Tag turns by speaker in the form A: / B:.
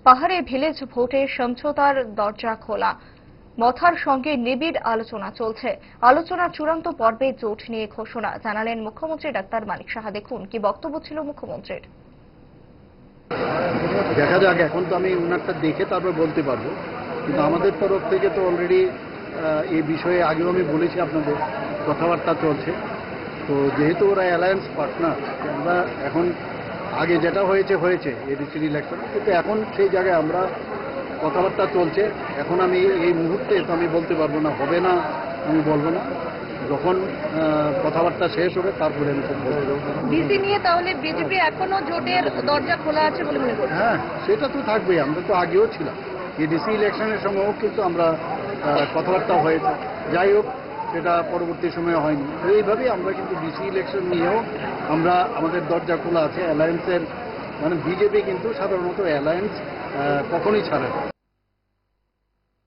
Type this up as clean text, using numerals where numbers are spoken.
A: পাহাড়ে ভিলেজ ভোটে সমঝোতার দরজা খোলা, মথার সঙ্গে নিবিড় আলোচনা চলছে। আলোচনার চূড়ান্ত পর্বে জোট নিয়ে ঘোষণা জানালেন মুখ্যমন্ত্রী ডাক্তার মানিক সাহা। দেখুন কি বক্তব্য ছিল মুখ্যমন্ত্রীর।
B: দেখা যাক, এখন তো আমি ওনারটা দেখে তারপর বলতে পারবো, কিন্তু আমাদের তরফ থেকে তো অলরেডি এই বিষয়ে আগেও আমি বলেছি আপনাদের, কথাবার্তা চলছে। তো যেহেতু ওরা অ্যালায়েন্স পার্টনার, আমরা এখন আগে যেটা হয়েছে এডিসির ইলেকশনে, কিন্তু এখন সেই জায়গায় আমরা কথাবার্তা চলছে। এখন আমি এই মুহূর্তে তো আমি বলতে পারবো না, হবে না আমি বলবো না, যখন কথাবার্তা শেষ হবে তারপরে আমি
A: ডিসি নিয়ে তাহলে বিজেপি এখনো জোটের দরজা খোলা আছে বলে মনে করছেন?
B: হ্যাঁ, সেটা তো থাকবেই। আমরা তো আগেও ছিলাম, এই ডিসি ইলেকশনের সময়ও কিন্তু আমরা কথাবার্তা হয়েছে। যাই হোক, সেটা পরবর্তী সময়ে হয়নি। তো এইভাবেই আমরা কিন্তু ডিসি ইলেকশন নিয়েও আমাদের দরজা খোলা আছে। অ্যালায়েন্সের মানে বিজেপি কিন্তু সাধারণত অ্যালায়েন্স কখনোই ছাড়ে না।